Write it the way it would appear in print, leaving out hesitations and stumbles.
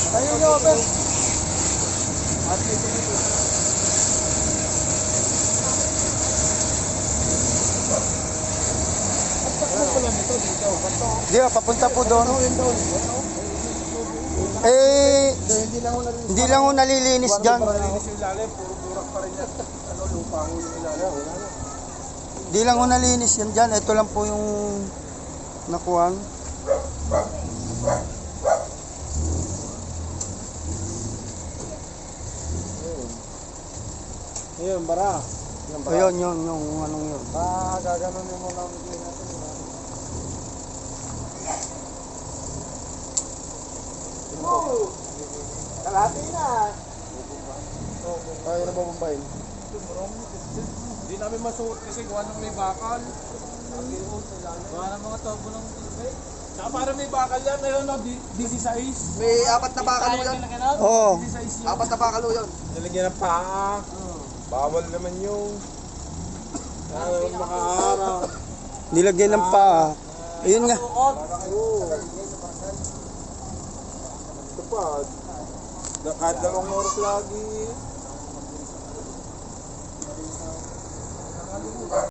Tayo nyo, Open. Di ba, papunta po doon. Eh, hindi lang ho nalilinis dyan. Nalinis yung ilalim, puro burak pa rin yan. Ano, lupa ko yung ilalim. Hindi lang ho nalinis yan dyan. Ito lang po yung nakuhan. Ayun, bara. Ayun, yun, yung anong yun. Gaganon yung mga namin natin. Oh! Kalahati na. Kaya na ba bumbayin? Hindi namin masuot kasi gawa ng may bakal. Gawa ng mga turbo ng tubig. Saka para may bakal yan, mayroon na 16. May apat na bakal mo yun. Oo. 16 yun. Apat na bakal mo yun. Nalagyan ng paa. Bawal naman yung makaaraw. Nilagyan ng paa. Ayun nga. Ito pa. Kahit 2 oras lagi.